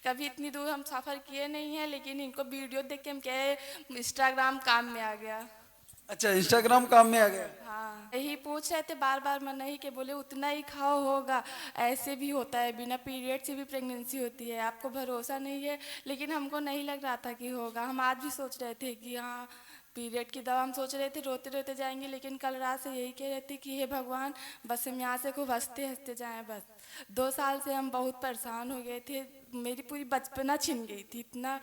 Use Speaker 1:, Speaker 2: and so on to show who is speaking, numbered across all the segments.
Speaker 1: कभी इतनी दूर हम सफ़र किए नहीं हैं, लेकिन इनको वीडियो देख के हम कहे इंस्टाग्राम काम में आ गया।
Speaker 2: अच्छा, इंस्टाग्राम काम में आ गया।
Speaker 1: हाँ, यही पूछ रहे थे बार बार, मना ही के बोले उतना ही खाओ, होगा ऐसे भी होता है, बिना पीरियड से भी प्रेगनेंसी होती है, आपको भरोसा नहीं है। लेकिन हमको नहीं लग रहा था कि होगा। हम आज भी सोच रहे थे कि हाँ पीरियड की दवा हम सोच रहे थे रोते रोते जाएंगे, लेकिन कल रात से यही कह रहे थे कि हे भगवान बस हम यहाँ से खूब हंसते हंसते जाएं बस। 2 साल से हम बहुत परेशान हो गए थे, मेरी पूरी बचपना छिन गई थी, इतना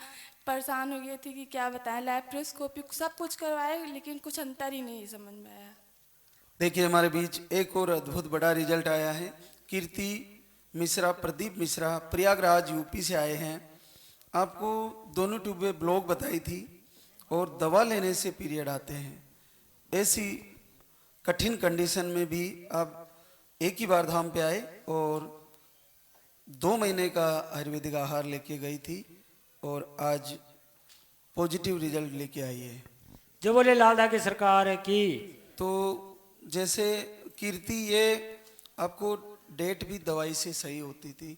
Speaker 1: परेशान हो गई थी कि क्या बताएं। लैप्रोस्कोपी सब कुछ करवाए, लेकिन कुछ अंतर ही नहीं समझ में आया।
Speaker 2: देखिए, हमारे बीच एक और अद्भुत बड़ा रिजल्ट आया है। कीर्ति मिश्रा, प्रदीप मिश्रा प्रयागराज यूपी से आए हैं। आपको दोनों ट्यूबें ब्लॉक बताई थी और दवा लेने से पीरियड आते हैं। ऐसी कठिन कंडीशन में भी आप एक ही बार धाम पे आए और 2 महीने का आयुर्वेदिक आहार लेके गई थी और आज पॉजिटिव रिजल्ट लेके आई है।
Speaker 3: जो बोले लालदा की सरकार की।
Speaker 2: तो जैसे कीर्ति, ये आपको डेट भी दवाई से सही होती थी,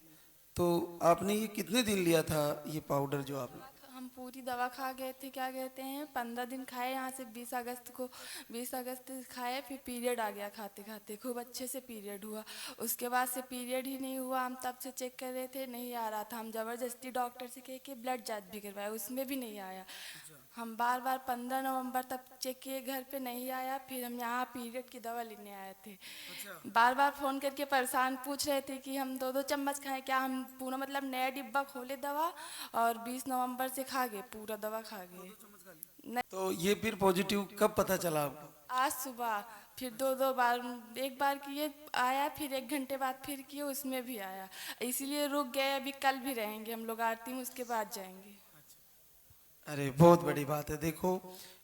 Speaker 2: तो आपने ये कितने दिन लिया था ये पाउडर जो आपने?
Speaker 1: हम पूरी दवा खा गए थे, क्या कहते हैं 15 दिन खाए यहाँ से। 20 अगस्त को 20 अगस्त खाए, फिर पीरियड आ गया खाते खाते, खूब अच्छे से पीरियड हुआ। उसके बाद से पीरियड ही नहीं हुआ। हम तब से चेक कर रहे थे, नहीं आ रहा था। हम ज़बरदस्ती डॉक्टर से कह के ब्लड जांच भी करवाया, उसमें भी नहीं आया। हम बार बार 15 नवंबर तक चेक किए, घर पे नहीं आया। फिर हम यहाँ पीरियड की दवा लेने आए थे। बार बार फ़ोन करके परेशान पूछ रहे थे कि हम 2-2 चम्मच खाएं क्या। हम पूरा मतलब नया डिब्बा खोले दवा और 20 नवंबर से खा गए, पूरा दवा खा गए। नहीं,
Speaker 2: तो ये फिर पॉजिटिव कब पता चला आपको?
Speaker 1: आज सुबह फिर दो दो बार, एक बार किए आया, फिर 1 घंटे बाद फिर किए, उसमें भी आया। इसीलिए रुक गए। अभी कल भी रहेंगे हम लोग आरती में, उसके बाद जाएंगे।
Speaker 2: अरे बहुत बड़ी बात है। देखो,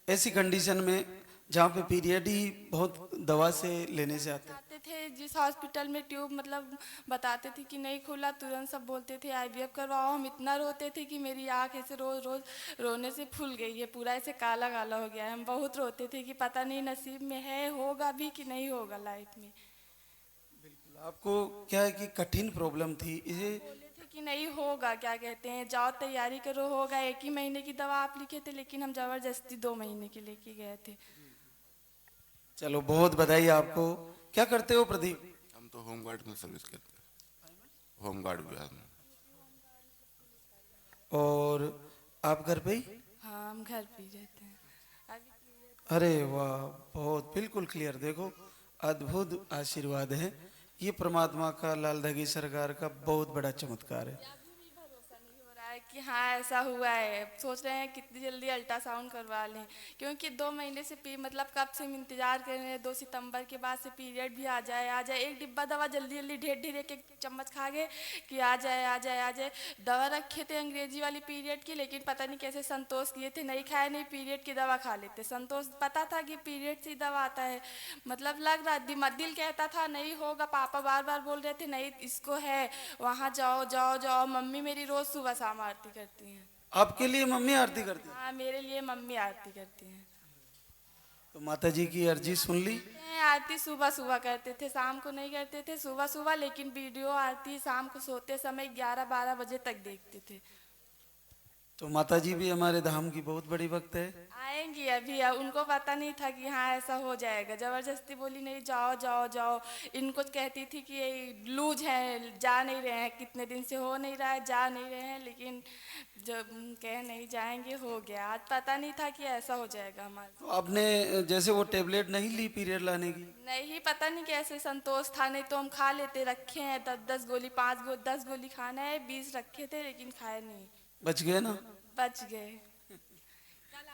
Speaker 2: ऐसी कंडीशन में जहाँ पे पीरियड ही बहुत दवा से लेने से आते हैं।
Speaker 1: आते थे जिस हॉस्पिटल में ट्यूब मतलब बताते थे कि नहीं खुला, तुरंत सब बोलते थे आईवीएफ करवाओ। हम इतना रोते थे कि मेरी आँख ऐसे रोज रोज रोने से फूल गई है, पूरा ऐसे काला काला हो गया है। हम बहुत रोते थे कि पता नहीं नसीब में है, होगा भी कि नहीं होगा लाइफ में।
Speaker 2: आपको क्या है कि कठिन प्रॉब्लम थी इसे।
Speaker 1: बोले थे कि नहीं होगा, क्या कहते हैं जाओ तैयारी करो, होगा। 1 ही महीने की दवा आप लिखे थे, लेकिन हम ज़बरदस्ती 2 महीने की लेके गए थे।
Speaker 2: चलो, बहुत बधाई आपको। क्या करते हो प्रदीप?
Speaker 4: हम तो होमगार्ड में सर्विस करते हैं, होमगार्ड विभाग में।
Speaker 2: और आप घर पे ही?
Speaker 1: हाँ, हम घर पे ही रहते हैं अभी।
Speaker 2: अरे वाह, बहुत बिल्कुल क्लियर। देखो, अद्भुत आशीर्वाद है ये परमात्मा का, लाल धगी सरकार का बहुत बड़ा चमत्कार है।
Speaker 1: अभी भी भरोसा नहीं हो रहा है कि हाँ ऐसा हुआ है। सोच रहे हैं कितनी जल्दी अल्ट्रासाउंड करवा लें, क्योंकि 2 महीने से मतलब कब से हम इंतजार कर रहे हैं। 2 सितंबर के बाद से पीरियड भी आ जाए आ जाए। एक डिब्बा दवा जल्दी जल्दी ढेर ढेर एक एक चम्मच खा गए कि आ जाए आ जाए आ जाए। दवा रखे थे अंग्रेजी वाली पीरियड की, लेकिन पता नहीं कैसे संतोष किए थे, नहीं खाए नहीं पीरियड की दवा खा लेते। संतोष पता था कि पीरियड से ही दवा आता है, मतलब लग रहा दिल कहता था नहीं होगा। पापा बार बार बोल रहे थे नहीं इसको है, वहाँ जाओ जाओ जाओ। मम्मी मेरी रोज सुबह शाम आरती करती हैं।
Speaker 2: आपके लिए मम्मी आरती करती है?
Speaker 1: हाँ, मेरे लिए मम्मी आरती करती हैं।
Speaker 2: तो माता जी की अर्जी सुन ली।
Speaker 1: आरती सुबह सुबह करते थे, शाम को नहीं करते थे, सुबह सुबह। लेकिन वीडियो आरती शाम को सोते समय 11-12 बजे तक देखते थे।
Speaker 2: तो माता जी भी हमारे धाम की बहुत बड़ी भक्त है।
Speaker 1: आएंगी अभी। उनको पता नहीं था कि हाँ ऐसा हो जाएगा। जबरदस्ती बोली नहीं जाओ जाओ जाओ। इनको कहती थी कि ये लूज है, जा नहीं रहे हैं, कितने दिन से हो नहीं रहा है, जा नहीं रहे हैं। लेकिन जब कहे नहीं जाएंगे, हो गया। आज पता नहीं था कि ऐसा हो जाएगा हमारे।
Speaker 2: तो आपने जैसे वो टेबलेट नहीं ली पीरियड लाने की?
Speaker 1: नहीं, पता नहीं कैसे संतोष था, नहीं तो हम खा लेते। रखे हैं 10-10 गोली, 10 गोली खाना है, 20 रखे थे, लेकिन खाए नहीं।
Speaker 2: बच गए ना?
Speaker 1: बच गए।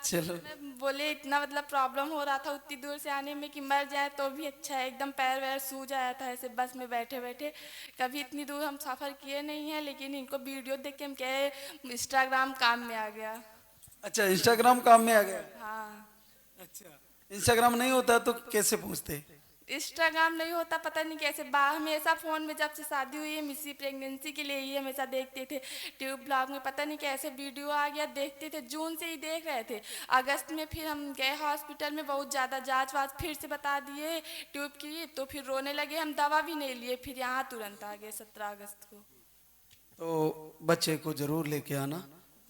Speaker 2: चलो,
Speaker 1: मैं बोले इतना मतलब प्रॉब्लम हो रहा था उतनी दूर से आने में कि मर जाए तो भी अच्छा है। एकदम पैर वैर सूज आया था ऐसे बस में बैठे बैठे। कभी इतनी दूर हम सफ़र किए नहीं हैं, लेकिन इनको वीडियो देख के हम कहे इंस्टाग्राम काम में आ गया।
Speaker 2: अच्छा, इंस्टाग्राम काम में आ गया।
Speaker 1: हाँ,
Speaker 2: अच्छा, इंस्टाग्राम नहीं होता तो कैसे पूछते?
Speaker 1: इंस्टाग्राम नहीं होता पता नहीं कैसे। हमेशा फ़ोन में जब से शादी हुई है मिसी प्रेगनेंसी के लिए ही हमेशा देखते थे। ट्यूब ब्लॉग में पता नहीं कैसे वीडियो आ गया, देखते थे। जून से ही देख रहे थे। अगस्त में फिर हम गए हॉस्पिटल में, बहुत ज़्यादा जांच वाच फिर से बता दिए ट्यूब की, तो फिर रोने लगे। हम दवा भी नहीं लिए, फिर यहाँ तुरंत आ गए 17 अगस्त को।
Speaker 2: तो बच्चे को जरूर लेके आना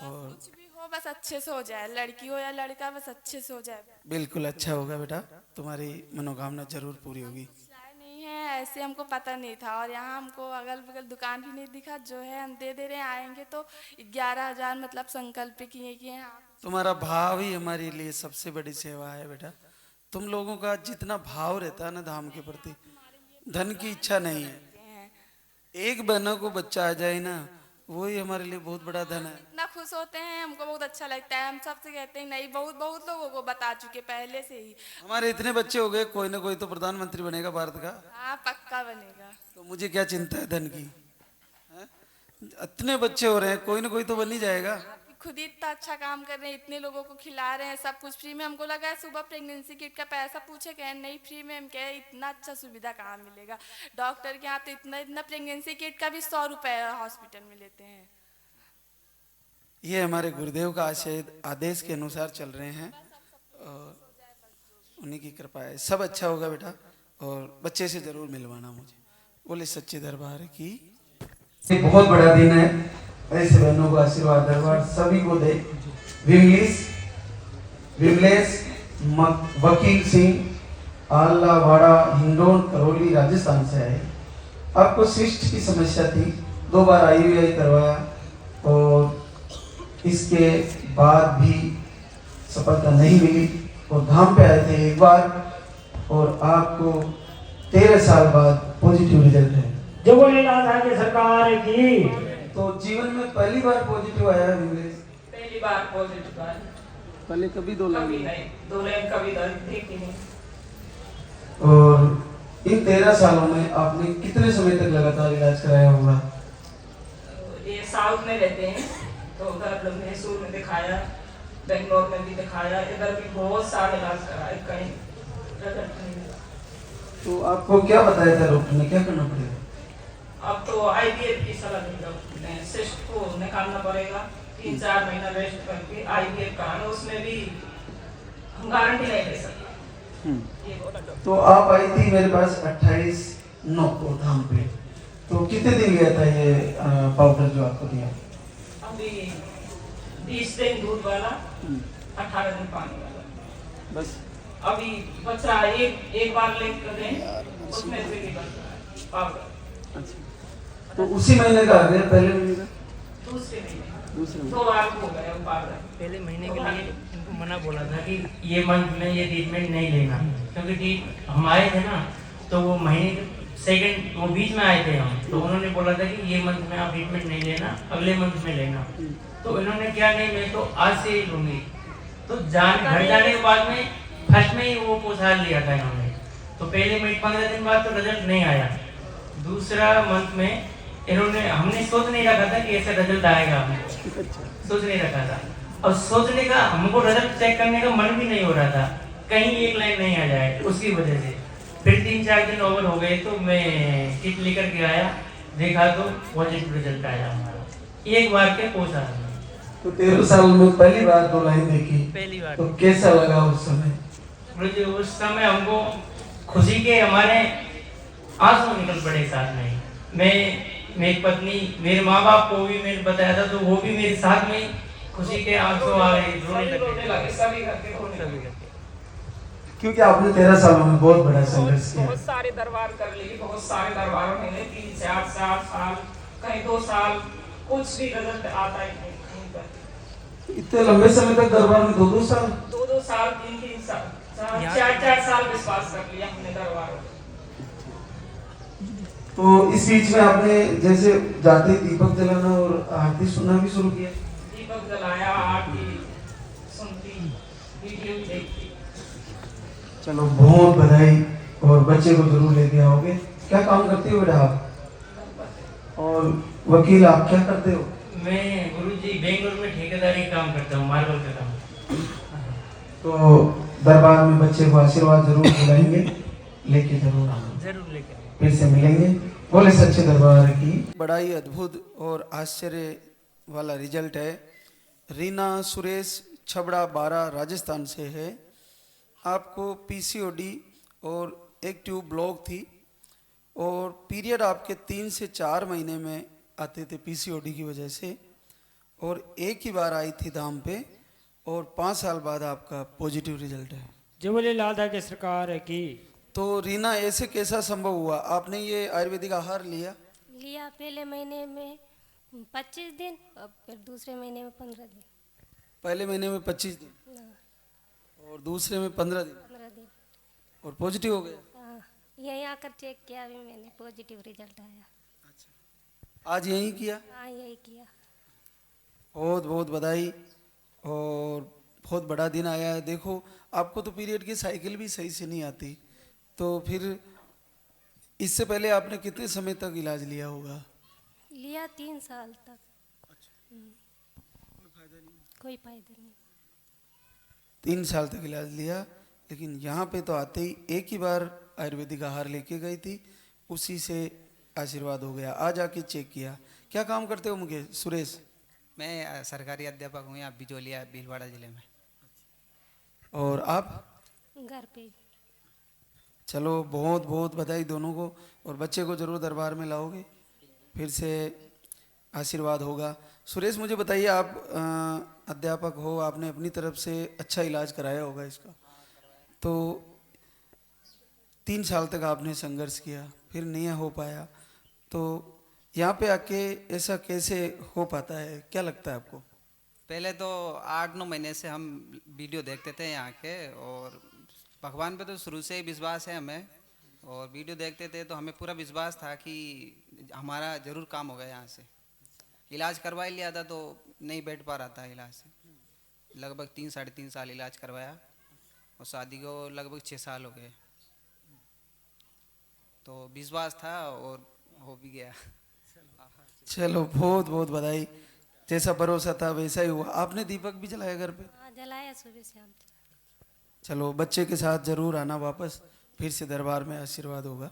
Speaker 2: और
Speaker 1: कुछ भी हो बस अच्छे से हो जाए, लड़की हो या लड़का बस अच्छे से हो जाए।
Speaker 2: बिल्कुल अच्छा होगा बेटा, तुम्हारी मनोकामना जरूर पूरी होगी।
Speaker 1: लाए नहीं है, ऐसे हमको पता नहीं था और यहाँ हमको अगल बगल दुकान भी नहीं दिखा, जो है हम दे दे रहे हैं। आएंगे तो 11,000 मतलब संकल्प किए किए हैं।
Speaker 2: तुम्हारा भाव ही हमारे लिए सबसे बड़ी सेवा है बेटा। तुम लोगों का जितना भाव रहता है ना धाम के प्रति, धन की इच्छा नहीं है। एक बहनों को बच्चा आ जाए ना, वही हमारे लिए बहुत बड़ा धन है।
Speaker 1: इतना खुश होते हैं, हमको बहुत अच्छा लगता है। हम सबसे कहते हैं नहीं, बहुत बहुत लोगों को बता चुके पहले से ही।
Speaker 2: हमारे इतने बच्चे हो गए, कोई ना कोई तो प्रधानमंत्री बनेगा भारत का।
Speaker 1: हाँ पक्का बनेगा।
Speaker 2: तो मुझे क्या चिंता है धन की, हैं? इतने बच्चे हो रहे हैं, कोई ना कोई तो बन ही जाएगा।
Speaker 1: खुद ही इतना अच्छा काम कर रहे हैं, इतने लोगों को खिला रहे हैं, सब कुछ फ्री में। हमको लगा है सुबह प्रेगनेंसी किट का पैसा पूछे, कहे नहीं फ्री में। हम कहे इतना अच्छा सुविधा कहाँ मिलेगा डॉक्टर के यहाँ, तो इतना इतना प्रेगनेंसी किट का भी 100 रुपए हॉस्पिटल में लेते हैं।
Speaker 2: ये हमारे गुरुदेव का आदेश के अनुसार चल रहे हैं और उन्हीं की कृपा है। सब अच्छा होगा बेटा, और बच्चे से जरूर मिलवाना मुझे। बोले सच्चे दरबार की। ये बहुत बड़ा दिन है, ऐसे बहनों को आशीर्वाद दरबार सभी को दे। विमलेश वकील सिंह आलावाड़ा हिंडोन करौली राजस्थान से आए। आपको सिस्ट की समस्या थी, 2 बार IUI करवाया और इसके बाद भी सफलता नहीं मिली और धाम पे आए थे एक बार और आपको 13 साल बाद पॉजिटिव रिजल्ट है।
Speaker 3: जो बोले लाल की सरकार की।
Speaker 2: तो जीवन में पहली बार पॉजिटिव आया है विमलेश?
Speaker 5: पहली बार पॉजिटिव आया।
Speaker 2: पहले कभी 2 लाइन
Speaker 5: कभी नहीं, 2 लाइन कभी देखी नहीं।
Speaker 2: और इन 13 सालों में आपने कितने समय तक लगातार इलाज कराया होगा?
Speaker 5: ये साउथ में रहते हैं तो उधर मैसूर में दिखाया, बेंगलोर में भी दिखाया, इधर भी बहुत सारे इलाज कराए, कहीं रिजल्ट नहीं मिला।
Speaker 2: तो आपको क्या बताया था डॉक्टर ने, क्या करना पड़ेगा?
Speaker 5: अब तो IVF की सलाह दी डॉक्टर ने, सिस्ट को निकालना पड़ेगा, 3-4 महीना रेस्ट करके IVF कराना। उसमें भी हम गारंटी नहीं दे सकते, ये बोला डॉक्टर।
Speaker 2: तो आप आई थी मेरे पास 28/9 को धाम पे, तो कितने दिन गया था ये पाउडर जो आपको दिया?
Speaker 5: अभी 20 दिन दूध वाला, 18 दिन पानी वाला।
Speaker 2: बस
Speaker 5: अभी बच रहा है, एक बार लेकर दें उसमें से भी बच रहा है पाउडर।
Speaker 2: अच्छा, तो उसी महीने का आ गया, पहले महीने का?
Speaker 5: दूसरे महीने
Speaker 2: दूसरे महीने।
Speaker 5: 2 बार हो गया पाउडर।
Speaker 3: पहले महीने के लिए इनको मना बोला था कि ये मंथ में ये ट्रीटमेंट नहीं लेना, क्योंकि हम आए थे ना तो वो महीने सेकंड वो बीच में आए थे हम, तो उन्होंने बोला था कि ये मंथ में आप ट्रीटमेंट नहीं लेना, अगले मंथ में लेना। तो इन्होंने क्या नहीं, मैं तो आज से ही लूंगी। तो घर जाने के बाद में फर्स्ट में ही वो पोछाल लिया था इन्होंने। तो पहले में 15 दिन बाद तो रिजल्ट नहीं आया, दूसरा मंथ में इन्होंने, हमने सोच नहीं रखा था कि ऐसा रिजल्ट आएगा, हमने सोच नहीं रखा था। और सोचने का हमको रिजल्ट चेक करने का मन भी नहीं हो रहा था, कहीं एक लाइन नहीं आ जाए, उसकी वजह से। फिर 3-4 दिन ओवर हो गए तो मैं किट लेकर के आया, देखा तो पॉजिटिव रिजल्ट आया हमारा, एक बार के पोछा।
Speaker 2: तो 13 साल में पहली बार 2 लाइन देखी,
Speaker 3: पहली बार।
Speaker 2: तो कैसा लगा उस समय?
Speaker 3: मुझे उस समय हमको खुशी के हमारे आंसू निकल पड़े साथ में। मेरी पत्नी, मेरे माँ बाप को भी मैंने बताया था तो वो भी मेरे साथ में खुशी के आंसू आ रहे, रोने लगे
Speaker 5: सभी करके रोने लगे।
Speaker 2: क्योंकि आपने 13 सालों में बहुत बड़ा संघर्ष किया।
Speaker 5: बहुत सारे दरबार कर लिए, बहुत सारे दरबारों में 3-4 साल, कहीं 2 साल, कुछ भी रिजल्ट आता ही नहीं कहीं पर।
Speaker 2: इतने लंबे समय तक दरबार में 2-2 साल,
Speaker 5: 2-2 साल, 3-3 साल, 4-4 साल विश्वास कर लिया हमने दरबारों में।
Speaker 2: तो इस बीच में आपने जैसे जाते दीपक जलाना और आरती सुनना भी शुरू किया?
Speaker 5: दीपक जलाया, आरती सुनती, वीडियो भी देखती।
Speaker 2: चलो बहुत बधाई, और बच्चे को जरूर लेके आओगे। क्या काम करते हो बेटा आप? और वकील आप क्या करते हो?
Speaker 3: मैं गुरुजी बेंगलुरु में ठेकेदारी काम करता हूँ, मार्बल का काम।
Speaker 2: तो दरबार में बच्चे को आशीर्वाद जरूर दिलाएंगे, लेके जरूर आना,
Speaker 3: जरूर लेकर
Speaker 2: फिर से मिलेंगे। बोले सच्चे दरबार की। बड़ा ही अद्भुत और आश्चर्य वाला रिजल्ट है। रीना सुरेश छबड़ा 12 राजस्थान से है। आपको PCOD और एक ट्यूब ब्लॉक थी और पीरियड आपके 3 से 4 महीने में आते थे पीसीओडी की वजह से, और एक ही बार आई थी दाम पे, और 5 साल बाद आपका पॉजिटिव रिजल्ट है।
Speaker 6: जय बोले लाल धागे सरकार की।
Speaker 2: तो रीना, ऐसे कैसा संभव हुआ? आपने ये आयुर्वेदिक आहार लिया?
Speaker 7: लिया पहले महीने में 25 दिन और फिर दूसरे महीने में 15 दिन।
Speaker 2: पहले महीने में 25 दिन
Speaker 7: हाँ,
Speaker 2: और दूसरे में 15 दिन,
Speaker 7: 15 दिन।
Speaker 2: और पॉजिटिव हो गया।
Speaker 7: हाँ, यहीं आकर चेक किया भी मैंने, पॉजिटिव रिजल्ट आया।
Speaker 2: आज यही किया?
Speaker 7: हाँ, यही किया।
Speaker 2: बहुत बहुत बधाई, और बहुत बड़ा दिन आया है। देखो, आपको तो पीरियड की साइकिल भी सही से नहीं आती, तो फिर इससे पहले आपने कितने समय तक इलाज लिया होगा?
Speaker 7: लिया 3 साल तक। कोई फायदा नहीं।
Speaker 2: 3 साल तक इलाज लिया, लेकिन यहाँ पे तो आते ही एक ही बार आयुर्वेदिक आहार लेके गई थी, उसी से आशीर्वाद हो गया। आज आके चेक किया। क्या काम करते हो मुकेश? सुरेश?
Speaker 8: मैं सरकारी अध्यापक हूँ यहाँ बिजोलिया भीलवाड़ा जिले में।
Speaker 2: और आप?
Speaker 7: घर पे।
Speaker 2: चलो, बहुत बहुत बधाई दोनों को, और बच्चे को जरूर दरबार में लाओगे, फिर से आशीर्वाद होगा। सुरेश, मुझे बताइए, आप अध्यापक हो, आपने अपनी तरफ से अच्छा इलाज कराया होगा इसका, तो 3 साल तक आपने संघर्ष किया, फिर नहीं हो पाया, तो यहाँ पे आके ऐसा कैसे हो पाता है? क्या लगता है आपको?
Speaker 8: पहले तो 8-9 महीने से हम वीडियो देखते थे यहाँ के, और भगवान पे तो शुरू से ही विश्वास है हमें, और वीडियो देखते थे तो हमें पूरा विश्वास था कि हमारा ज़रूर काम होगा। यहाँ से इलाज करवा ही लिया था तो नहीं बैठ पा रहा था इलाज से। लगभग 3-3.5 साल इलाज करवाया, और शादी को लगभग 6 साल हो गए, तो विश्वास था और हो भी गया।
Speaker 2: चलो, बहुत बहुत बधाई। जैसा भरोसा था वैसा ही हुआ। आपने दीपक भी जलाया घर पे?
Speaker 7: हाँ, जलाया सुबह से हम।
Speaker 2: चलो, बच्चे के साथ जरूर आना वापस, फिर से दरबार में आशीर्वाद होगा।